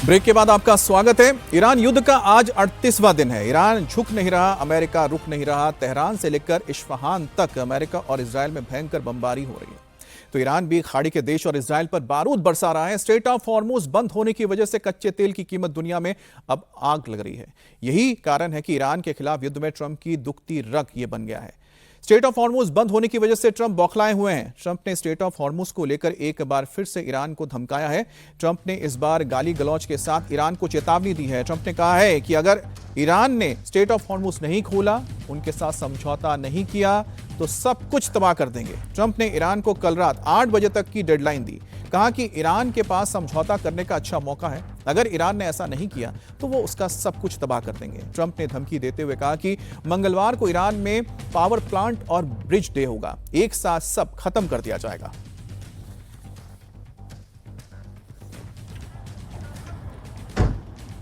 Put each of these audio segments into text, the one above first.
Break के बाद आपका स्वागत है। ईरान युद्ध का आज 38वां दिन है। ईरान झुक नहीं रहा, अमेरिका रुक नहीं रहा। तेहरान से लेकर इस्फहान तक अमेरिका और इजरायल में भयंकर बमबारी हो रही है। तो ईरान भी खाड़ी के देश और इजरायल पर बारूद बरसा रहा है। स्ट्रेट ऑफ हॉर्मुज बंद होने की वजह से कच्चे तेल की कीमत दुनिया में अब आग लग रही है। यही कारण है कि ईरान के खिलाफ युद्ध में ट्रंप की दुखती रग ये बन गया है। स्ट्रेट ऑफ हॉर्मुज बंद होने की वजह से ट्रंप बौखलाए हुए हैं। ट्रंप ने स्ट्रेट ऑफ हॉर्मुज को लेकर एक बार फिर से ईरान को धमकाया है। ट्रंप ने इस बार गाली गलौज के साथ ईरान को चेतावनी दी है। ट्रंप ने कहा है कि अगर ईरान ने स्ट्रेट ऑफ हॉर्मुज नहीं खोला, उनके साथ समझौता नहीं किया, तो सब कुछ तबाह कर देंगे। ट्रंप ने ईरान को कल रात 8 बजे तक की डेडलाइन दी। कहा कि ईरान के पास समझौता करने का अच्छा मौका है। अगर ईरान ने ऐसा नहीं किया तो वो उसका सब कुछ तबाह कर देंगे। ट्रंप ने धमकी देते हुए कहा कि मंगलवार को ईरान में पावर प्लांट और ब्रिज डे होगा। एक साथ सब खत्म कर दिया जाएगा।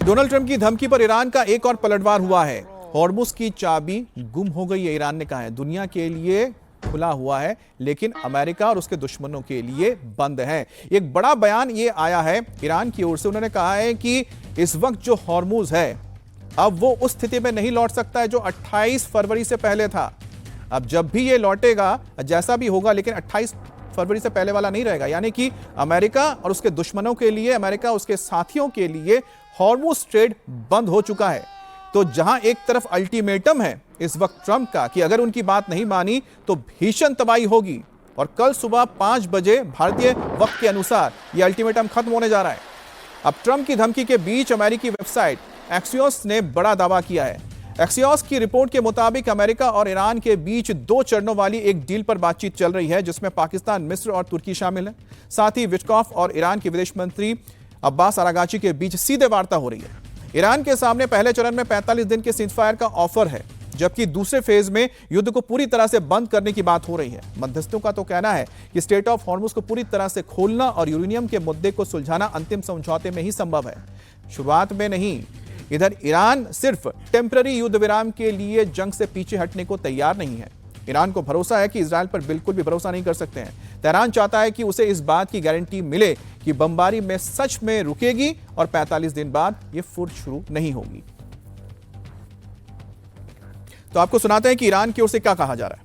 डोनाल्ड ट्रंप की धमकी पर ईरान का एक और पलटवार हुआ है। हॉर्मुज की चाबी गुम हो गई है, ईरान ने कहा है। दुनिया के लिए खुला हुआ है, लेकिन अमेरिका और उसके दुश्मनों के लिए बंद है। एक बड़ा बयान ये आया है ईरान की ओर से। उन्होंने कहा है कि इस वक्त जो हॉर्मुज है, अब वो उस स्थिति में नहीं लौट सकता है जो 28 फरवरी से पहले था। अब जब भी ये लौटेगा, जैसा भी होगा, लेकिन 28 फरवरी से पहले वाला नहीं रहेगा। यानी कि अमेरिका और उसके दुश्मनों के लिए, अमेरिका उसके साथियों के लिए हॉर्मुज ट्रेड बंद हो चुका है। तो जहां एक तरफ अल्टीमेटम है इस वक्त ट्रंप का कि अगर उनकी बात नहीं मानी तो भीषण तबाही होगी, और कल सुबह 5 बजे भारतीय वक्त के अनुसार यह अल्टीमेटम खत्म होने जा रहा है। अब ट्रंप की धमकी के बीच अमेरिकी वेबसाइट एक्सियोस ने बड़ा दावा किया है। एक्सियोस की रिपोर्ट के मुताबिक अमेरिका और ईरान के बीच 2 चरणों वाली एक डील पर बातचीत चल रही है, जिसमें पाकिस्तान, मिस्र और तुर्की शामिल है। साथ ही विटकॉफ और ईरान के विदेश मंत्री अब्बास अरागाची के बीच सीधे वार्ता हो रही है। ईरान के सामने पहले चरण में 45 दिन के सीज़फायर का ऑफर है, जबकि दूसरे फेज में युद्ध को पूरी तरह से बंद करने की बात हो रही है। मध्यस्थों का तो कहना है कि स्ट्रेट ऑफ हॉर्मुज को पूरी तरह से खोलना और यूरेनियम के मुद्दे को सुलझाना अंतिम समझौते में ही संभव है, शुरुआत में नहीं। इधर ईरान सिर्फ टेम्पररी युद्ध विराम के लिए जंग से पीछे हटने को तैयार नहीं है। ईरान को भरोसा है कि इजरायल पर बिल्कुल भी भरोसा नहीं कर सकते हैं। तेहरान चाहता है कि उसे इस बात की गारंटी मिले कि बमबारी में सच में रुकेगी और 45 दिन बाद यह फिर शुरू नहीं होगी। तो आपको सुनाते हैं कि ईरान की ओर से क्या कहा जा रहा है।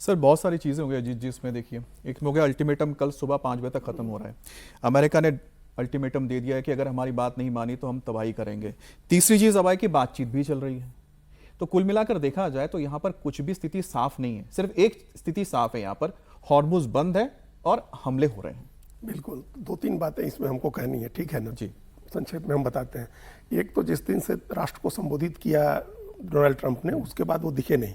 सर, बहुत सारी चीज़ें हो गई जिसमें देखिए, एक हो गया अल्टीमेटम कल सुबह 5 बजे तक खत्म हो रहा है। अमेरिका ने अल्टीमेटम दे दिया है कि अगर हमारी बात नहीं मानी तो हम तबाही करेंगे। तीसरी चीज़ अब है कि बातचीत भी चल रही है। तो कुल मिलाकर देखा जाए तो यहाँ पर कुछ भी स्थिति साफ नहीं है। सिर्फ एक स्थिति साफ है, यहाँ पर हॉर्मुज बंद है और हमले हो रहे हैं। बिल्कुल, 2-3 बातें इसमें हमको कहनी है, ठीक है ना जी। संक्षेप में हम बताते हैं। एक तो जिस दिन से राष्ट्र को संबोधित किया डोनाल्ड ट्रंप ने, उसके बाद वो दिखे नहीं।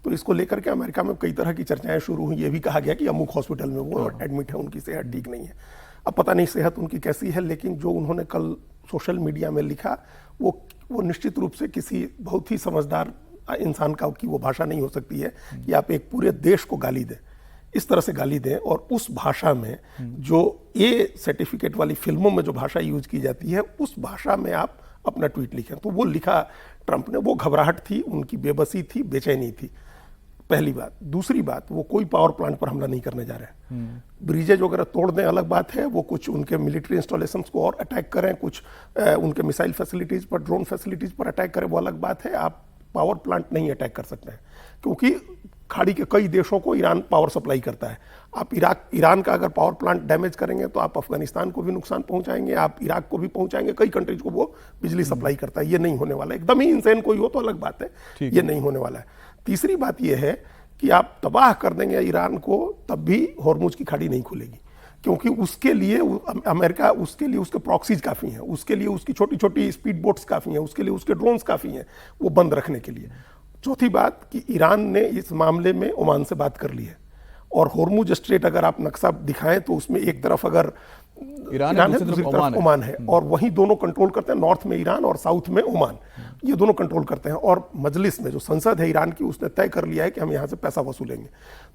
तो इसको लेकर के अमेरिका में कई तरह की चर्चाएं शुरू हुई। ये भी कहा गया कि अमुक हॉस्पिटल में वो एडमिट है, उनकी सेहत ठीक नहीं है। अब पता नहीं सेहत उनकी कैसी है, लेकिन जो उन्होंने कल सोशल मीडिया में लिखा वो निश्चित रूप से किसी बहुत ही समझदार इंसान का की वो भाषा नहीं हो सकती है कि आप एक पूरे देश को गाली दें, इस तरह से गाली दें, और उस भाषा में जो ए सर्टिफिकेट वाली फिल्मों में जो भाषा यूज की जाती है, उस भाषा में आप अपना ट्वीट लिखें। तो वो लिखा ट्रंप ने, वो घबराहट थी, उनकी बेबसी थी, बेचैनी थी, पहली बात। दूसरी बात, वो कोई पावर प्लांट पर हमला नहीं करने जा रहे हैं। ब्रिजेज वगैरह तोड़ दें अलग बात है, वो कुछ उनके मिलिट्री इंस्टॉलेशंस को और अटैक करें, कुछ उनके मिसाइल फैसिलिटीज पर, ड्रोन फैसिलिटीज पर अटैक करें, वो अलग बात है। आप पावर प्लांट नहीं अटैक कर सकते हैं, क्योंकि खाड़ी के कई देशों को ईरान पावर सप्लाई करता है। आप ईरान का अगर पावर प्लांट डैमेज करेंगे तो आप अफगानिस्तान को भी नुकसान पहुंचाएंगे, आप इराक को भी पहुंचाएंगे, कई कंट्रीज को वो बिजली सप्लाई करता है। ये नहीं होने वाला है। एकदम ही इंसान कोई हो तो अलग बात है, ये नहीं होने वाला है। तीसरी बात ये है कि आप तबाह कर देंगे ईरान को, तब भी हॉर्मुज की खाड़ी नहीं खुलेगी, क्योंकि उसके लिए अमेरिका, उसके लिए उसके प्रॉक्सीज काफ़ी हैं, उसके लिए उसकी छोटी छोटी स्पीड बोट्स काफ़ी हैं, उसके लिए उसके ड्रोन्स काफ़ी हैं वो बंद रखने के लिए। चौथी बात कि ईरान ने इस मामले में ओमान से बात कर ली है, और होर्मुज स्ट्रेट अगर आप नक्शा दिखाएं तो उसमें एक तरफ अगर ईरान है, दूसरी तरफ ओमान है, और वहीं दोनों कंट्रोल करते हैं, नॉर्थ में ईरान और साउथ में ओमान, ये दोनों कंट्रोल करते हैं। और मजलिस में जो संसद है ईरान की, उसने तय कर लिया है कि हम यहाँ से पैसा वसूलेंगे,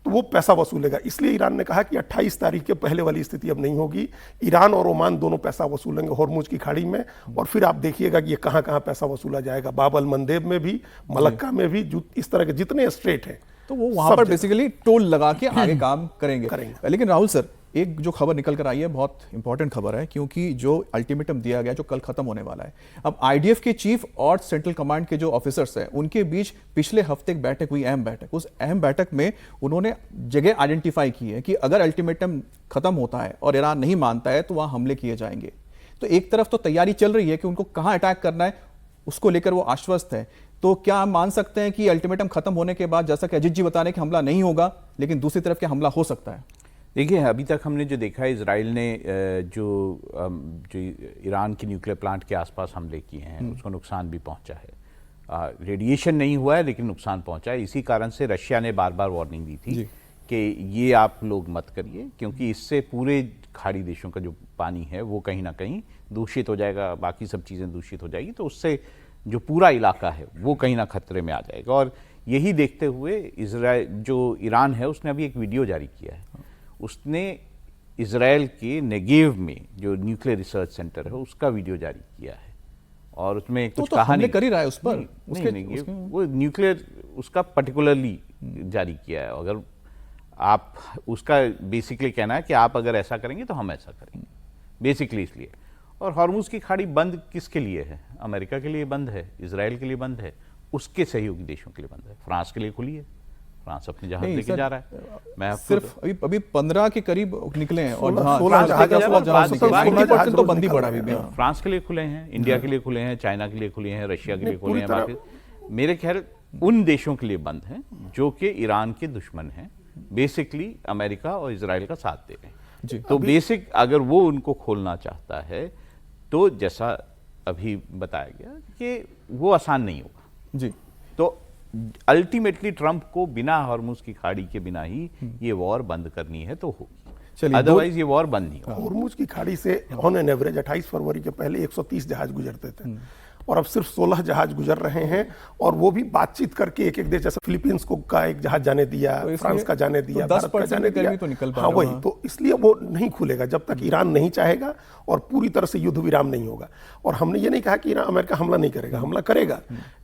तो वो पैसा वसूलेगा। इसलिए ईरान ने कहा कि 28 तारीख के पहले वाली स्थिति अब नहीं होगी, ईरान और ओमान दोनों पैसा वसूलेंगे होर्मुज की खाड़ी में, और फिर आप देखिएगा कि ये कहाँ कहाँ पैसा वसूला जाएगा, बाब अल मंदेब में भी, मलक्का में भी, इस तरह के जितने स्ट्रेट हैं तो वो वहां पर बेसिकली टोल लगा के आगे काम करेंगे। लेकिन राहुल सर, एक जो खबर निकल कर आई है बहुत इंपॉर्टेंट खबर है, क्योंकि जो अल्टीमेटम दिया गया जो कल खत्म होने वाला है, अब आईडीएफ के चीफ और सेंट्रल कमांड के जो ऑफिसर्स हैं उनके बीच पिछले हफ्ते एक बैठक हुई, अहम बैठक। उस अहम बैठक में उन्होंने जगह आइडेंटिफाई की है कि अगर अल्टीमेटम खत्म होता है और ईरान नहीं मानता है तो वहां हमले किए जाएंगे। तो एक तरफ तो तैयारी चल रही है कि उनको कहां अटैक करना है, उसको लेकर वो आश्वस्त है। तो क्या हम मान सकते हैं कि अल्टीमेटम खत्म होने के बाद, जैसा कि अजीत जी बता रहे हैं कि हमला नहीं होगा, लेकिन दूसरी तरफ क्या हमला हो सकता है? देखिए, अभी तक हमने जो देखा है, इजराइल ने जो ईरान के न्यूक्लियर प्लांट के आसपास हमले किए हैं उसको नुकसान भी पहुंचा है। रेडिएशन नहीं हुआ है लेकिन नुकसान पहुंचा है। इसी कारण से रशिया ने बार बार वार्निंग दी थी कि ये आप लोग मत करिए, क्योंकि इससे पूरे खाड़ी देशों का जो पानी है वो कहीं ना कहीं दूषित हो जाएगा, बाकी सब चीज़ें दूषित हो जाएगी, तो उससे जो पूरा इलाका है वो कहीं ना खतरे में आ जाएगा। और यही देखते हुए ईरान है उसने अभी एक वीडियो जारी किया है। उसने इजराइल के नेगेव में जो न्यूक्लियर रिसर्च सेंटर है उसका वीडियो जारी किया है, और उसमें कुछ कहा नहीं, कर ही रहा है उस पर नहीं, वो न्यूक्लियर उसका पर्टिकुलरली जारी किया है। अगर आप उसका बेसिकली कहना है कि आप अगर ऐसा करेंगे तो हम ऐसा करेंगे, बेसिकली इसलिए। और हॉर्मुज की खाड़ी बंद किसके लिए है? अमेरिका के लिए बंद है, इजराइल के लिए बंद है, उसके सहयोगी देशों के लिए बंद है। फ्रांस के लिए खुली है, फ्रांस अपने जहाज लेके जा रहा है। मैं सिर्फ अभी 15 के करीब निकले हैं, और तो बंदी बढ़ा भी फ्रांस के लिए खुले हैं, इंडिया के लिए खुले हैं, चाइना के लिए खुले हैं, रशिया के लिए खुले हैं। बाकी मेरे ख्याल उन देशों के लिए बंद हैं जो कि ईरान के दुश्मन हैं, बेसिकली अमेरिका और इजराइल का साथ दे रहे हैं। तो बेसिक अगर वो उनको खोलना चाहता है तो जैसा अभी बताया गया कि वो आसान नहीं होगा जी। तो अल्टीमेटली ट्रंप को बिना हॉर्मुज की खाड़ी के बिना ही ये वॉर बंद करनी है तो होगी, अदरवाइज ये वॉर बंद नहीं होगा। हॉर्मुज की खाड़ी से ऑन एन एवरेज 28 फरवरी के पहले 130 जहाज गुजरते थे, और अब सिर्फ 16 जहाज गुजर रहे हैं, और वो भी बातचीत करके एक एक देश, जैसे फिलीपींस को का एक जहाज जाने दिया, फ्रांस का जाने दिया, भारत का जाने दिया, तो निकल हाँ वही। तो इसलिए वो नहीं खुलेगा जब तक ईरान नहीं चाहेगा और पूरी तरह से युद्ध विराम नहीं होगा। और हमने ये नहीं कहा कि अमेरिका हमला नहीं करेगा, हमला करेगा,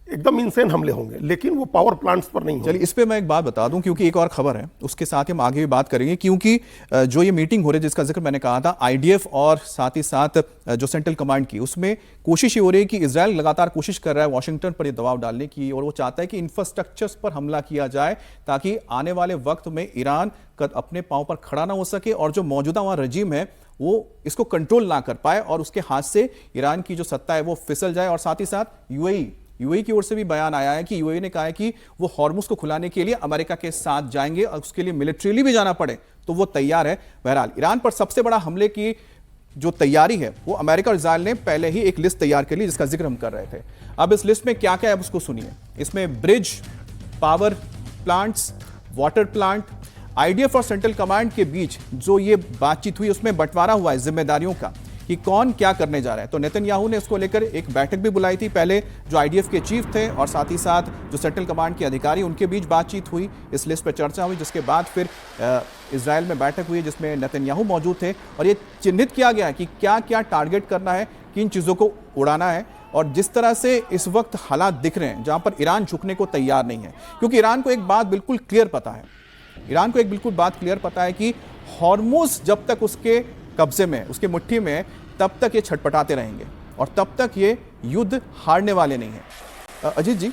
एकदम इंसेन हमले होंगे, लेकिन वो पावर प्लांट्स पर नहीं होंगे। चलिए, इस पे मैं एक बात बता दूं, क्योंकि एक और खबर है, उसके साथ ही हम आगे भी बात करेंगे, क्योंकि जो ये मीटिंग हो रही है जिसका जिक्र मैंने कहा था आईडीएफ और साथ ही साथ जो सेंट्रल कमांड की, उसमें कोशिश ये हो रही है कि इजराइल लगातार कोशिश कर रहा है वॉशिंगटन पर ये दबाव डालने की, और वो चाहता है कि इंफ्रास्ट्रक्चर्स पर हमला किया जाए ताकि आने वाले वक्त में ईरान अपने पांव पर खड़ा ना हो सके, और जो मौजूदा वहां रजीम है वो इसको कंट्रोल ना कर पाए, और उसके हाथ से ईरान की जो सत्ता है वो फिसल जाए। और साथ ही साथ यूएई की ओर से भी बयान आया है कि यूएई ने कहा है कि वो हॉर्मुज को खुलाने के लिए अमेरिका के साथ जाएंगे, और उसके लिए मिलिट्रीली भी जाना पड़े तो वो तैयार है। बहरहाल, ईरान पर सबसे बड़ा हमले की जो तैयारी है वो अमेरिका और इजराइल ने पहले ही एक लिस्ट तैयार कर ली, जिसका जिक्र हम कर रहे थे। अब इस लिस्ट में क्या क्या है उसको सुनिए। इसमें bridge, power plants, water plant, IDF और सेंट्रल कमांड के बीच जो ये बातचीत हुई उसमें बंटवारा हुआ है जिम्मेदारियों का कि कौन क्या करने जा रहा है। तो नेतन्याहू ने इसको लेकर एक बैठक भी बुलाई थी, पहले जो आईडीएफ के चीफ थे और साथ ही साथ जो सेंट्रल कमांड के अधिकारी, उनके बीच बातचीत हुई, इस लिस्ट पर चर्चा हुई, जिसके बाद फिर इजराइल में बैठक हुई जिसमें नेतन्याहू मौजूद थे, और ये चिन्हित किया गया कि क्या क्या टारगेट करना है, किन चीज़ों को उड़ाना है। और जिस तरह से इस वक्त हालात दिख रहे हैं जहां पर ईरान झुकने को तैयार नहीं है, क्योंकि ईरान को एक बात बिल्कुल क्लियर पता है, ईरान को एक बिल्कुल बात क्लियर पता है कि हॉर्मुज जब तक उसके कब्जे में, उसके मुट्ठी में, तब तक ये छटपटाते रहेंगे और तब तक ये युद्ध हारने वाले नहीं है। अजीत जी,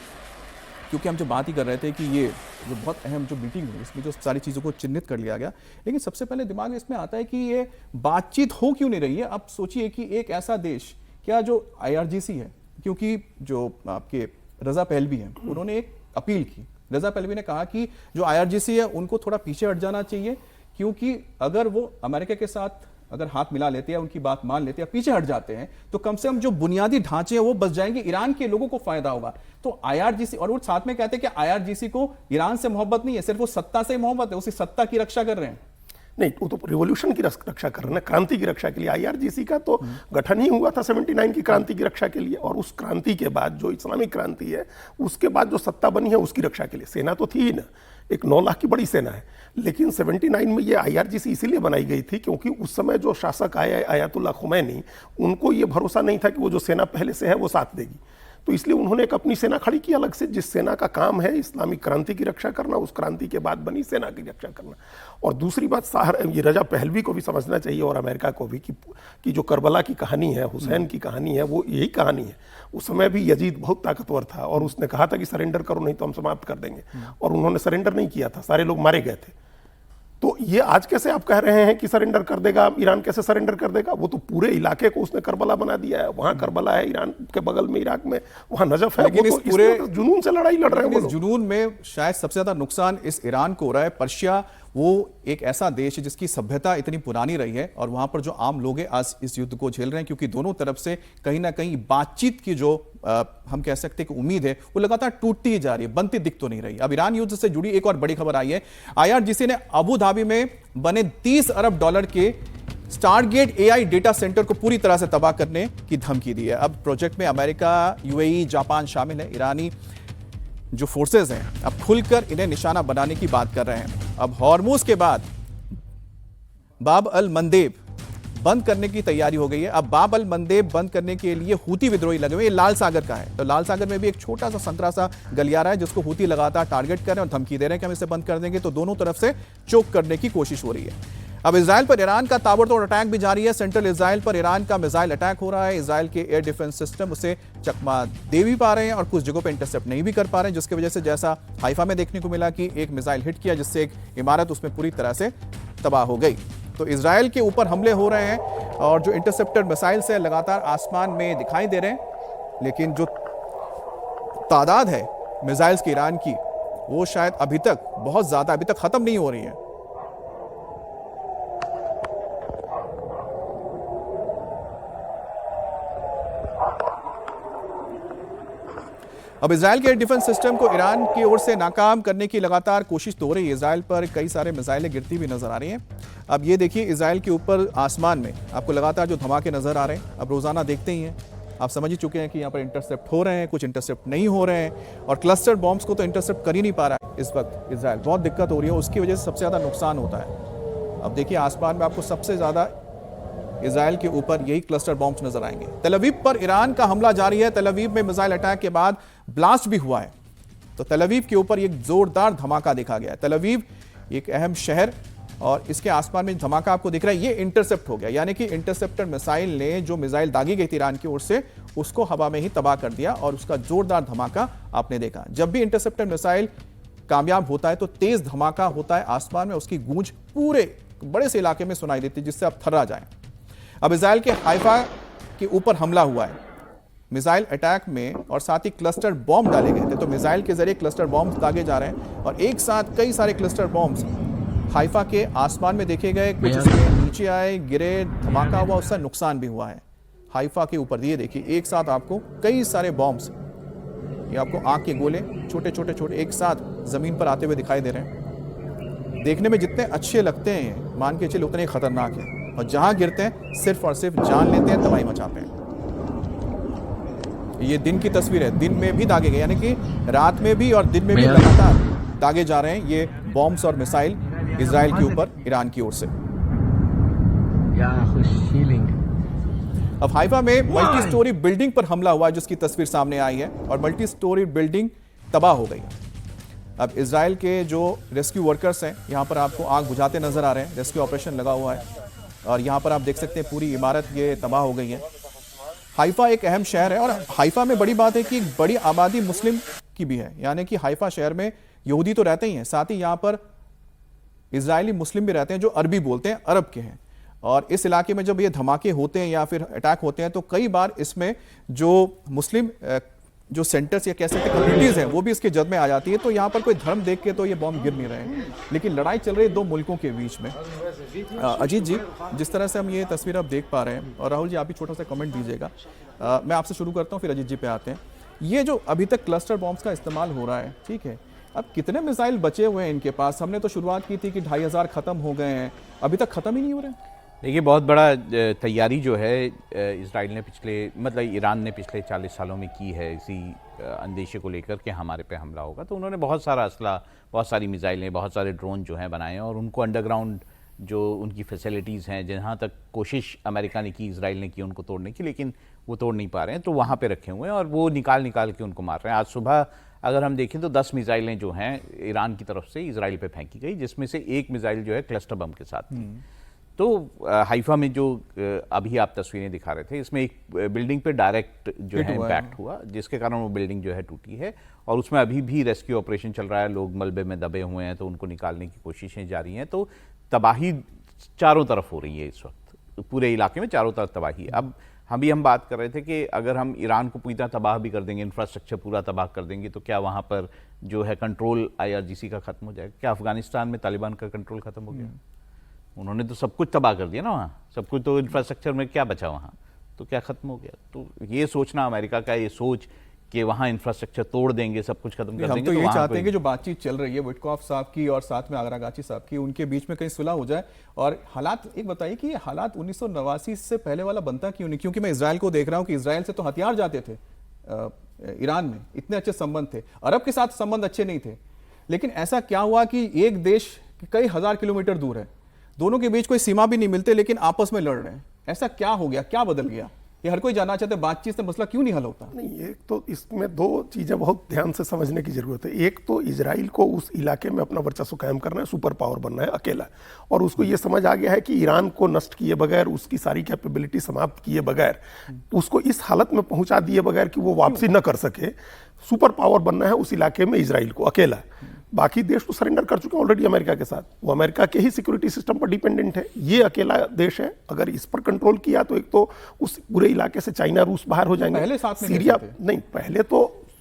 क्योंकि हम जो बात ही कर रहे थे कि ये जो बहुत अहम जो मीटिंग हुई इसमें जो सारी चीज़ों को चिन्हित कर लिया गया, लेकिन सबसे पहले दिमाग में इसमें आता है कि ये बातचीत हो क्यों नहीं रही है। अब सोचिए कि एक ऐसा देश, क्या जो IRGC है, क्योंकि जो आपके रजा पहलवी हैं उन्होंने एक अपील की, रजा पहलवी ने कहा कि जो IRGC है उनको थोड़ा पीछे हट जाना चाहिए, क्योंकि अगर वो अमेरिका के साथ अगर हाथ मिला लेते हैं, उनकी बात मान लेते हैं, पीछे हट जाते हैं, तो कम से कम जो बुनियादी ढांचे हैं वो बच जाएंगे, ईरान के लोगों को फायदा होगा। तो आईआरजीसी, और वो साथ में कहते हैं कि आईआरजीसी को ईरान से मोहब्बत नहीं है, सिर्फ वो सत्ता से ही मोहब्बत है, उसी सत्ता की रक्षा कर रहे हैं। नहीं, वो तो रिवॉल्यूशन की रक्षा कर रहे हैं, क्रांति की रक्षा के लिए। आईआरजीसी का तो गठन ही हुआ था 79 की क्रांति की रक्षा के लिए, और उस क्रांति के बाद जो इस्लामिक क्रांति है उसके बाद जो सत्ता बनी है उसकी रक्षा के लिए। सेना तो थी ही ना, एक 9 लाख की बड़ी सेना है, लेकिन 79 में ये आईआरजीसी इसीलिए बनाई गई थी क्योंकि उस समय जो शासक आए आयतुल्लाह खुमैनी, उनको ये भरोसा नहीं था कि वो जो सेना पहले से है वो साथ देगी। तो इसलिए उन्होंने एक अपनी सेना खड़ी की अलग से, जिस सेना का काम है इस्लामिक क्रांति की रक्षा करना, उस क्रांति के बाद बनी सेना की रक्षा करना। और दूसरी बात, ये रजा पहलवी को भी समझना चाहिए और अमेरिका को भी कि जो करबला की कहानी है, हुसैन की कहानी है, वो यही कहानी है। उस समय भी यजीद बहुत ताकतवर था और उसने कहा था कि सरेंडर करो नहीं तो हम समाप्त कर देंगे, और उन्होंने सरेंडर नहीं किया था, सारे लोग मारे गए थे। तो ये आज कैसे आप कह रहे हैं कि सरेंडर कर देगा, ईरान कैसे सरेंडर कर देगा? वो तो पूरे इलाके को उसने करबला बना दिया है। वहां करबला है ईरान के बगल में, इराक में, वहां नजफ है। लेकिन वो तो पूरे जुनून से लड़ाई लड़ रहे हैं। इस जुनून में शायद सबसे ज्यादा नुकसान इस ईरान को हो रहा है। पर्शिया वो एक ऐसा देश है जिसकी सभ्यता इतनी पुरानी रही है, और वहां पर जो आम लोग हैं आज इस युद्ध को झेल रहे हैं, क्योंकि दोनों तरफ से कहीं ना कहीं बातचीत की जो हम कह सकते हैं कि उम्मीद है वो लगातार टूटती ही जा रही है, बनती दिख तो नहीं रही। अब ईरान युद्ध से जुड़ी एक और बड़ी खबर आई है। आईआरजीसी ने अबू धाबी में बने $30 अरब के स्टारगेट एआई डेटा सेंटर को पूरी तरह से तबाह करने की धमकी दी है। अब प्रोजेक्ट में अमेरिका, यूएई, जापान शामिल है। ईरानी जो फोर्सेस हैं अब खुलकर इन्हें निशाना बनाने की बात कर रहे हैं। अब हॉर्मुज के बाद बाब अल मंदेब बंद करने की तैयारी हो गई है। अब बाब अल मंदेब बंद करने के लिए हूती विद्रोही लगे हुए। ये लाल सागर का है, तो लाल सागर में भी एक छोटा सा संतरा सा गलियारा है जिसको हूती लगातार टारगेट कर रहे हैं और धमकी दे रहे हैं कि हम इसे बंद कर देंगे। तो दोनों तरफ से चोक करने की कोशिश हो रही है। अब इजराइल पर ईरान का ताबड़तोड़ अटैक भी जारी है। सेंट्रल इजराइल पर ईरान का मिसाइल अटैक हो रहा है। इजराइल के एयर डिफेंस सिस्टम उसे चकमा दे भी पा रहे हैं और कुछ जगहों पर इंटरसेप्ट नहीं भी कर पा रहे हैं, जिसकी वजह से जैसा हाइफा में देखने को मिला कि एक मिसाइल हिट किया जिससे एक इमारत उसमें पूरी तरह से तबाह हो गई। तो इजराइल के ऊपर हमले हो रहे हैं और जो इंटरसेप्टर मिसाइल से लगातार आसमान में दिखाई दे रहे हैं, लेकिन जो तादाद है मिसाइल्स की ईरान की वो शायद अभी तक बहुत ज्यादा अभी तक खत्म नहीं हो रही है। अब इजराइल के एयर डिफेंस सिस्टम को ईरान की ओर से नाकाम करने की लगातार कोशिश तो हो रही है। इजराइल पर कई सारे मिसाइलें गिरती हुई नजर आ रही हैं। अब ये देखिए इजराइल के ऊपर आसमान में आपको लगातार जो धमाके नजर आ रहे हैं, अब रोजाना देखते ही हैं, आप समझ ही चुके हैं कि यहाँ पर इंटरसेप्ट हो रहे हैं, कुछ इंटरसेप्ट नहीं हो रहे हैं, और क्लस्टर बॉम्ब्स को तो इंटरसेप्ट कर ही नहीं पा रहा है इस वक्त इजराइल। बहुत दिक्कत हो रही है, उसकी वजह से सबसे ज़्यादा नुकसान होता है। अब देखिए आसमान में आपको सबसे ज़्यादा इजराइल के ऊपर यही क्लस्टर बॉम्ब्स नजर आएंगे। तेल अवीव पर ईरान का हमला जारी है। तेल अवीव में मिसाइल अटैक के बाद ब्लास्ट भी हुआ है, तो तेल अवीव के ऊपर एक जोरदार धमाका देखा गया है। तेल अवीव एक अहम शहर, और इसके आसमान में धमाका आपको दिख रहा है, ये इंटरसेप्ट हो गया, यानी कि इंटरसेप्टर मिसाइल ने जो मिसाइल दागी गई थी ईरान की ओर से उसको हवा में ही तबाह कर दिया, और उसका जोरदार धमाका आपने देखा। जब भी इंटरसेप्टर मिसाइल कामयाब होता है तो तेज धमाका होता है आसमान में, उसकी गूंज पूरे बड़े से इलाके में सुनाई देती है जिससे आप थर्रा जाएं। अब इजराइल के हाइफा के ऊपर हमला हुआ है मिसाइल अटैक में, और साथ ही क्लस्टर बॉम्ब डाले गए थे। तो मिसाइल के जरिए क्लस्टर बॉम्ब दागे जा रहे हैं, और एक साथ कई सारे क्लस्टर बॉम्ब्स हाइफा के आसमान में देखे गए। कुछ इसमें नीचे आए, गिरे, धमाका हुआ, उससे नुकसान भी हुआ है हाइफा के ऊपर। ये देखिए एक साथ आपको कई सारे बॉम्ब्स, ये आपको आग के गोले छोटे छोटे छोटे एक साथ जमीन पर आते हुए दिखाई दे रहे हैं। देखने में जितने अच्छे लगते हैं मान के चले उतने खतरनाक हैं, और जहां गिरते हैं सिर्फ और सिर्फ जान लेते हैं, तबाही मचाते हैं। ये दिन की तस्वीर है, दिन में भी दागे गए, यानी कि रात में भी और दिन में भी लगातार दागे जा रहे हैं ये बॉम्ब्स और मिसाइल इजराइल के ऊपर ईरान की ओर से। अब हाइफा में मल्टी स्टोरी बिल्डिंग पर हमला हुआ जिसकी तस्वीर सामने आई है, और मल्टी स्टोरी बिल्डिंग तबाह हो गई। अब इजराइल के जो रेस्क्यू वर्कर्स हैं यहाँ पर आपको आग बुझाते नजर आ रहे हैं, रेस्क्यू ऑपरेशन लगा हुआ है, और यहाँ पर आप देख सकते हैं पूरी इमारत ये तबाह हो गई है। हाइफा एक अहम शहर है, और हाइफा में बड़ी बात है कि एक बड़ी आबादी मुस्लिम की भी है, यानी कि हाइफा शहर में यहूदी तो रहते ही हैं, साथ ही यहाँ पर इजरायली मुस्लिम भी रहते हैं जो अरबी बोलते हैं, अरब के हैं। और इस इलाके में जब ये धमाके होते हैं या फिर अटैक होते हैं तो कई बार इसमें जो मुस्लिम जो सेंटर्स या कह सकते कम्युनिटीज़ हैं वो भी इसके जद में आ जाती है। तो यहाँ पर कोई धर्म देख के तो ये बॉम्ब गिर नहीं रहे हैं, लेकिन लड़ाई चल रही है दो मुल्कों के बीच में। अजीत जी, जिस तरह से हम ये तस्वीर आप देख पा रहे हैं, और राहुल जी आप भी छोटा सा कमेंट दीजिएगा, मैं आपसे शुरू करता हूँ फिर अजीत जी पे आते हैं। ये जो अभी तक क्लस्टर बॉम्ब्स का इस्तेमाल हो रहा है, ठीक है, अब कितने मिसाइल बचे हुए हैं इनके पास? हमने तो शुरुआत की थी कि 2500 खत्म हो गए हैं, अभी तक खत्म ही नहीं हो रहे हैं। देखिए, बहुत बड़ा तैयारी जो है इजराइल ने मतलब ईरान ने पिछले 40 सालों में की है इसी अंदेशे को लेकर कि हमारे पे हमला होगा। तो उन्होंने बहुत सारा असला, बहुत सारी मिसाइलें, बहुत सारे ड्रोन जो हैं बनाए हैं, और उनको अंडरग्राउंड जो उनकी फैसिलिटीज़ हैं, जहाँ तक कोशिश अमेरिका ने की, इजराइल ने की उनको तोड़ने की, लेकिन वो तोड़ नहीं पा रहे हैं, तो वहाँ पे रखे हुए हैं और वो निकाल के उनको मार रहे हैं। आज सुबह अगर हम देखें तो 10 मिसाइलें जो हैं ईरान की तरफ से इजराइल पे फेंकी गई, जिसमें से एक मिसाइल जो है क्लस्टर बम के साथ थी। तो हाइफा में जो अभी आप तस्वीरें दिखा रहे थे, इसमें एक बिल्डिंग पे डायरेक्ट जो है इम्पैक्ट हुआ, जिसके कारण वो बिल्डिंग जो है टूटी है, और उसमें अभी भी रेस्क्यू ऑपरेशन चल रहा है। लोग मलबे में दबे हुए हैं, तो उनको निकालने की कोशिशें जारी हैं। तो तबाही चारों तरफ हो रही है इस वक्त, पूरे इलाके में चारों तरफ तबाही है। अब हम बात कर रहे थे कि अगर हम ईरान को पूरी तरह तबाह भी कर देंगे, इंफ्रास्ट्रक्चर पूरा तबाह कर देंगे, तो क्या वहाँ पर जो है कंट्रोल IRGC का खत्म हो जाएगा? क्या अफगानिस्तान में तालिबान का कंट्रोल खत्म हो गया? उन्होंने तो सब कुछ तबाह कर दिया ना वहाँ, सब कुछ, तो इंफ्रास्ट्रक्चर में क्या बचा वहाँ? तो क्या खत्म हो गया? तो ये सोचना अमेरिका का, ये सोच कि वहाँ इंफ्रास्ट्रक्चर तोड़ देंगे, सब कुछ खत्म कर देंगे। हम तो ये चाहते हैं कि जो बातचीत चल रही है विटकॉफ साहब की और साथ में आगरागाची साहब की, उनके बीच में कहीं सुलह हो जाए। और हालात, एक बताइए कि ये हालात 1989 से पहले वाला बनता क्यों नहीं? क्योंकि मैं इजराइल को देख रहा हूँ कि इजराइल से तो हथियार जाते थे, ईरान में इतने अच्छे संबंध थे, अरब के साथ संबंध अच्छे नहीं थे, लेकिन ऐसा क्या हुआ कि एक देश कई हजार किलोमीटर दूर है, दोनों के बीच कोई सीमा भी नहीं मिलते, लेकिन आपस में लड़ रहे हैं? ऐसा क्या हो गया, क्या बदल गया? ये हर कोई जानना चाहते हैं, बातचीत से मसला क्यों नहीं हल होता? नहीं, एक तो इसमें दो चीजें बहुत ध्यान से समझने की जरूरत है। एक तो इजराइल को उस इलाके में अपना वर्चस्व कायम करना है, सुपर पावर बनना है अकेला, और उसको ये समझ आ गया है कि ईरान को नष्ट किए बगैर, उसकी सारी कैपेबिलिटी समाप्त किए बगैर, उसको इस हालत में पहुंचा दिए बगैर कि वो वापसी न कर सके, सुपर पावर बनना है उस इलाके में इजराइल को अकेला। बाकी देश तो सरेंडर कर चुके हैं ऑलरेडी अमेरिका के साथ, वो अमेरिका के ही सिक्योरिटी सिस्टम पर डिपेंडेंट है। ये अकेला देश है, अगर इस पर कंट्रोल किया तो एक तो उस पूरे इलाके से चाइना, रूस बाहर हो जाएंगे। पहले साथ में सीरिया नहीं, पहले तो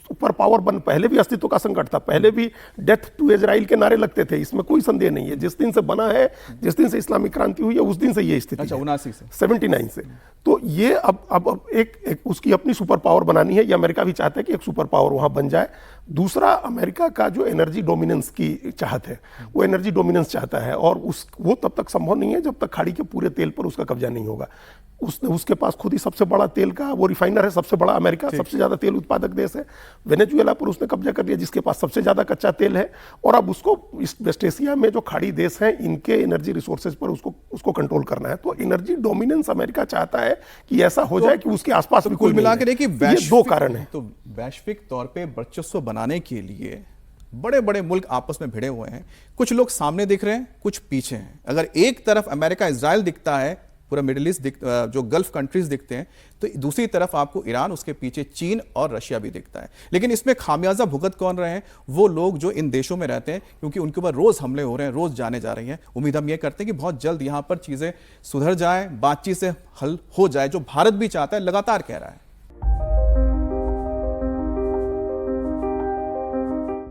सुपर पावर बन, पहले भी अस्तित्व का संकट था, पहले भी डेथ टू इजराइल के नारे लगते थे, इसमें कोई संदेह नहीं है। जिस दिन से बना है, जिस दिन से इस्लामिक क्रांति हुई है, उस दिन से ये स्थिति। अच्छा, 79 से, 79 से। तो ये अब एक उसकी अपनी सुपर पावर बनानी है। ये अमेरिका भी चाहता है कि एक सुपर पावर वहां बन जाए। दूसरा, अमेरिका का जो एनर्जी डोमिनेंस की चाहत है, वो एनर्जी डोमिनेंस चाहता है, और वो तब तक संभव नहीं है जब तक खाड़ी के पूरे तेल पर उसका कब्जा नहीं होगा। उसके पास खुद ही सबसे बड़ा तेल का वो रिफाइनर है, सबसे बड़ा अमेरिका, सबसे ज्यादा तेल उत्पादक देश है। वेनेजुएला पर उसने कब्जा कर लिया, जिसके पास सबसे ज्यादा कच्चा तेल है, और अब उसको इस वेस्ट एशिया में जो खाड़ी देश हैं, इनके एनर्जी रिसोर्सेज पर उसको कंट्रोल करना है। तो एनर्जी डोमिनेंस अमेरिका चाहता है कि ऐसा हो जाए कि उसके आसपास भी कुल मिलाकर देखिए, दो कारण है। तो वैश्विक तौर पे वर्चस्व बनाने के लिए बड़े बड़े मुल्क आपस में भिड़े हुए हैं, कुछ लोग सामने दिख रहे हैं, कुछ पीछे हैं। अगर एक तरफ अमेरिका, इजराइल दिखता है, पूरा मिडिल ईस्ट जो गल्फ कंट्रीज दिखते हैं, तो दूसरी तरफ आपको ईरान, उसके पीछे चीन और रशिया भी दिखता है। लेकिन इसमें खामियाजा भुगत कौन रहे हैं? वो लोग जो इन देशों में रहते हैं, क्योंकि उनके ऊपर रोज हमले हो रहे हैं, रोज जाने जा रही हैं। उम्मीद हम ये करते हैं कि बहुत जल्द यहां पर चीजें सुधर जाए, बातचीत से हल हो जाए, जो भारत भी चाहता है, लगातार कह रहा है।